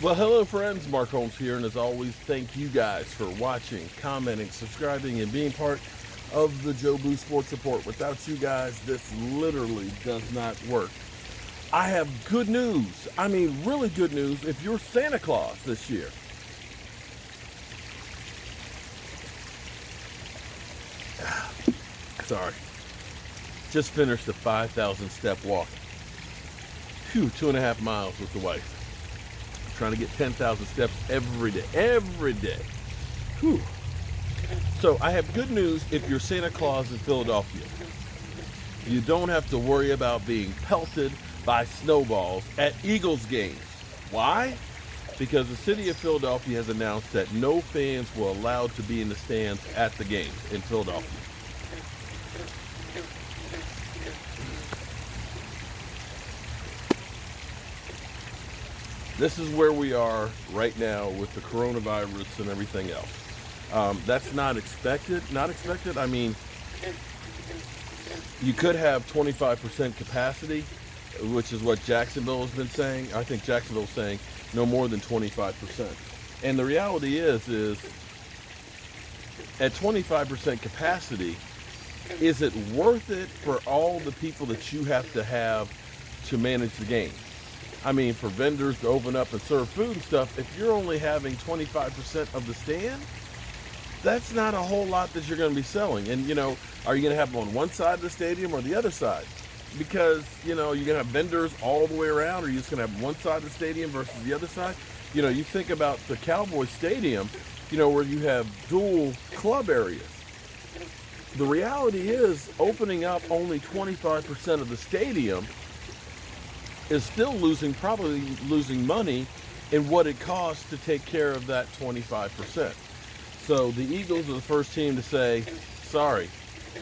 Well, hello friends, Mark Holmes here, and as always, thank you guys for watching, commenting, subscribing, and being part of the Joe Boo Sports Report. Without you guys, this literally does not work. I have good news. I mean, really good news if you're Santa Claus this year. Sorry. Just finished a 5,000 step walk. Phew, 2.5 miles with the wife. Trying to get 10,000 steps every day. Every day. Whew. So I have good news if you're Santa Claus in Philadelphia. You don't have to worry about being pelted by snowballs at Eagles games. Why? Because the city of Philadelphia has announced that no fans were allowed to be in the stands at the games in Philadelphia. This is where we are right now with the coronavirus and everything else. That's not expected. Not expected. I mean, you could have 25% capacity, which is what Jacksonville has been saying. I think Jacksonville's saying no more than 25%. And the reality is at 25% capacity, is it worth it for all the people that you have to manage the game? I mean, for vendors to open up and serve food and stuff, if you're only having 25% of the stand, that's not a whole lot that you're going to be selling. And, you know, are you going to have them on one side of the stadium or the other side? Because, you know, you're going to have vendors all the way around, or you're just going to have one side of the stadium versus the other side. You know, you think about the Cowboys Stadium, you know, where you have dual club areas. The reality is opening up only 25% of the stadium is still probably losing money in what it costs to take care of that 25%. So the Eagles are the first team to say, sorry,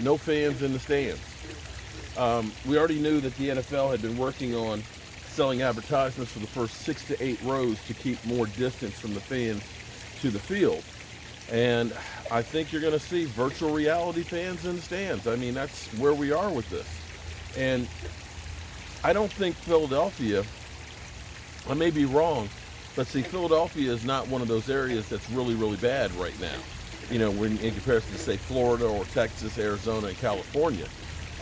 no fans in the stands. We already knew that the NFL had been working on selling advertisements for the first 6 to 8 rows to keep more distance from the fans to the field. And I think you're going to see virtual reality fans in the stands. I mean, that's where we are with this. And I don't think Philadelphia, I may be wrong, but see, Philadelphia is not one of those areas that's really, really bad right now. You know, when in comparison to, say, Florida or Texas, Arizona, and California.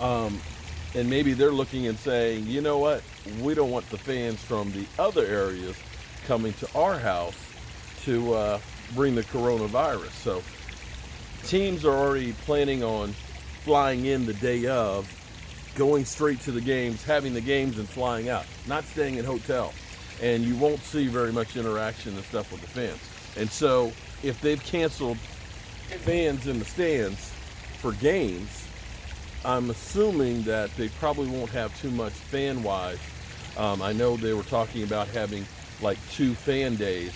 And maybe they're looking and saying, you know what, we don't want the fans from the other areas coming to our house to bring the coronavirus. So teams are already planning on flying in the day of, going straight to the games, having the games and flying out, not staying in hotels. And you won't see very much interaction and stuff with the fans. And so if they've canceled fans in the stands for games, I'm assuming that they probably won't have too much fan-wise. I know they were talking about having like 2 fan days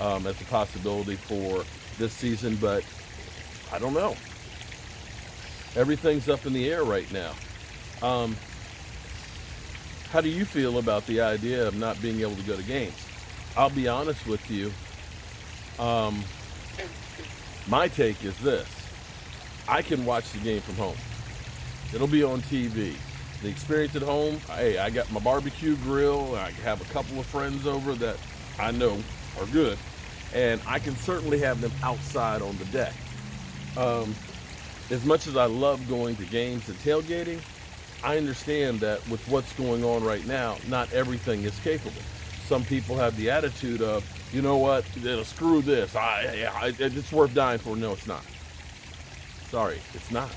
as a possibility for this season, but I don't know. Everything's up in the air right now. How do you feel about the idea of not being able to go to games? I'll be honest with you. My take is this. I can watch the game from home. It'll be on TV. The experience at home, hey, I got my barbecue grill. I have a couple of friends over that I know are good. And I can certainly have them outside on the deck. As much as I love going to games and tailgating, I understand that with what's going on right now, not everything is capable. Some people have the attitude of, you know what, screw this. It's worth dying for. No, it's not. Sorry, it's not.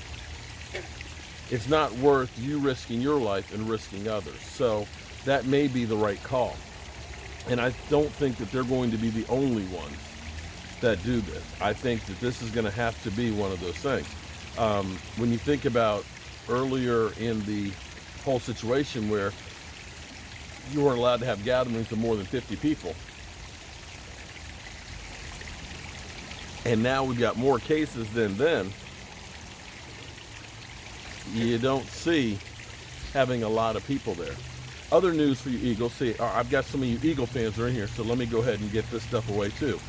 It's not worth you risking your life and risking others. So that may be the right call. And I don't think that they're going to be the only ones that do this. I think that this is going to have to be one of those things. When you think about earlier in the whole situation where you weren't allowed to have gatherings of more than 50 people. And now we've got more cases than then. You don't see having a lot of people there. Other news for you Eagles. See, I've got some of you Eagle fans are in here, so let me go ahead and get this stuff away too.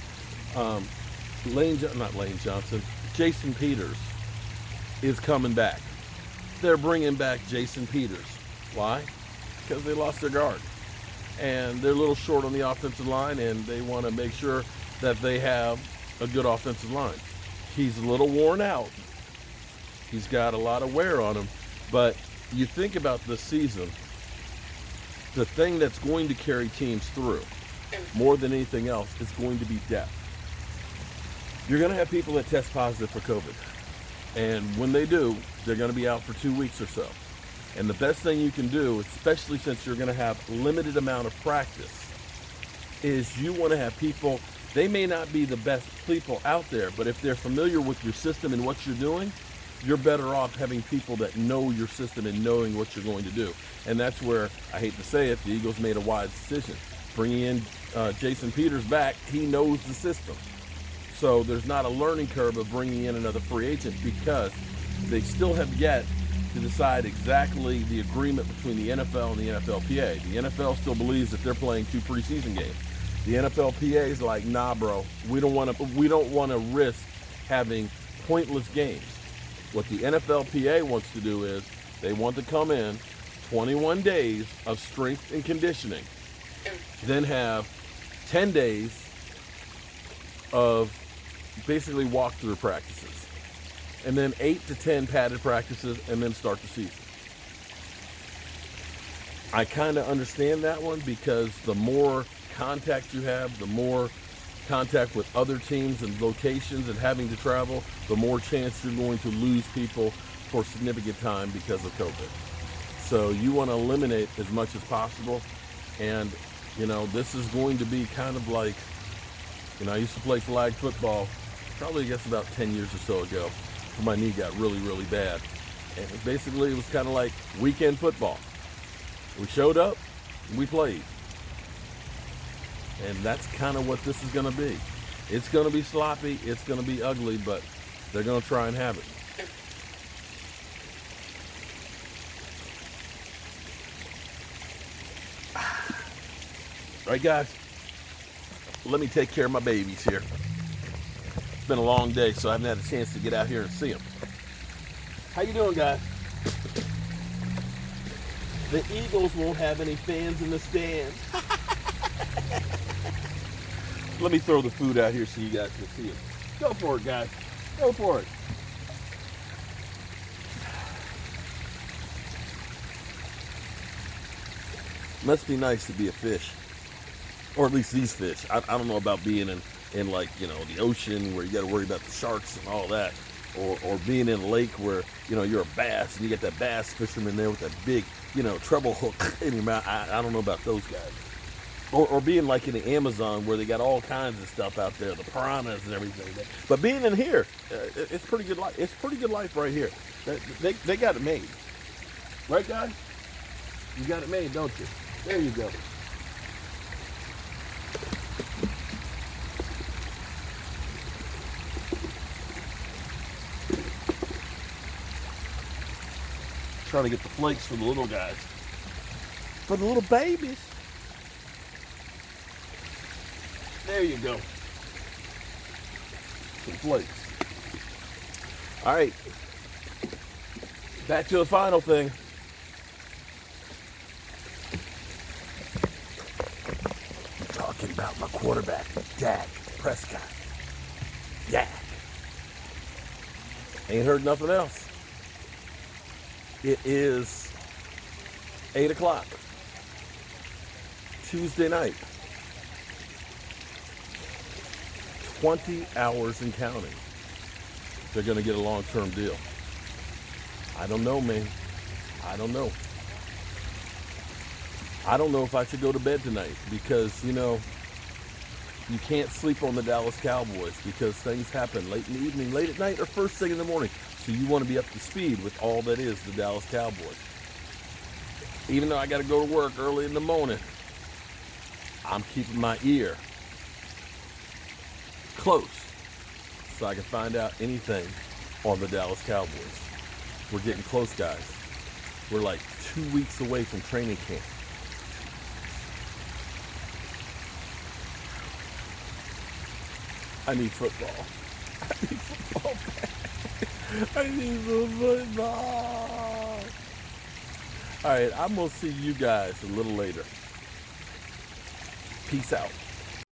Jason Peters is coming back. They're bringing back Jason Peters. Why? Because they lost their guard. and they're a little short on the offensive line, and they want to make sure that they have a good offensive line. He's a little worn out. He's got a lot of wear on him, but you think about this season, the thing that's going to carry teams through more than anything else is going to be depth. You're going to have people that test positive for COVID, and when they do, they're going to be out for 2 weeks or so. And the best thing you can do, especially since you're going to have limited amount of practice, is you want to have people. They may not be the best people out there, but if they're familiar with your system and what you're doing, you're better off having people that know your system and knowing what you're going to do. And that's where, I hate to say it, the Eagles made a wise decision. Bringing in Jason Peters back, he knows the system. So there's not a learning curve of bringing in another free agent, because they still have yet to decide exactly the agreement between the NFL and the NFLPA. The NFL still believes that they're playing 2 preseason games. The NFLPA is like, nah, bro, we don't want to risk having pointless games. What the NFLPA wants to do is they want to come in 21 days of strength and conditioning, then have 10 days of basically walkthrough practices, and then 8 to 10 padded practices, and then start the season. I kind of understand that one, because the more contact you have, the more contact with other teams and locations and having to travel, the more chance you're going to lose people for significant time because of COVID. So you want to eliminate as much as possible. And, this is going to be kind of like, I used to play flag football probably, I guess, about 10 years or so ago, when my knee got really, really bad. And basically it was kind of like weekend football. We showed up, we played. And that's kind of what this is going to be. It's going to be sloppy, it's going to be ugly, but they're going to try and have it. All right, guys, let me take care of my babies here. It's been a long day, so I haven't had a chance to get out here and see them. How you doing, guys? The Eagles won't have any fans in the stands. Let me throw the food out here so you guys can see it. Go for it, guys. Go for it. Must be nice to be a fish. Or at least these fish. I don't know about being in like, the ocean where you got to worry about the sharks and all that. Or being in a lake where, you're a bass and you get that bass fisherman there with that big, treble hook in your mouth. I don't know about those guys. Or being like in the Amazon where they got all kinds of stuff out there, the piranhas and everything. But being in here, it's pretty good life. It's pretty good life right here. They got it made. Right, guys? You got it made, don't you? There you go. Trying to get the flakes for the little guys. For the little babies. There you go. Some flakes. All right. Back to the final thing. I'm talking about my quarterback, Dak Prescott. Dak. Ain't heard nothing else. It is 8 o'clock. Tuesday night. 20 hours and counting. They're going to get a long-term deal. I don't know, man. I don't know. I don't know if I should go to bed tonight because, you can't sleep on the Dallas Cowboys because things happen late in the evening, late at night, or first thing in the morning. So you want to be up to speed with all that is the Dallas Cowboys. Even though I got to go to work early in the morning, I'm keeping my ear close so I can find out anything on the Dallas Cowboys. We're getting close, guys. We're like 2 weeks away from training camp. I need football. I need football back. I need some football. All right, I'm going to see you guys a little later. Peace out.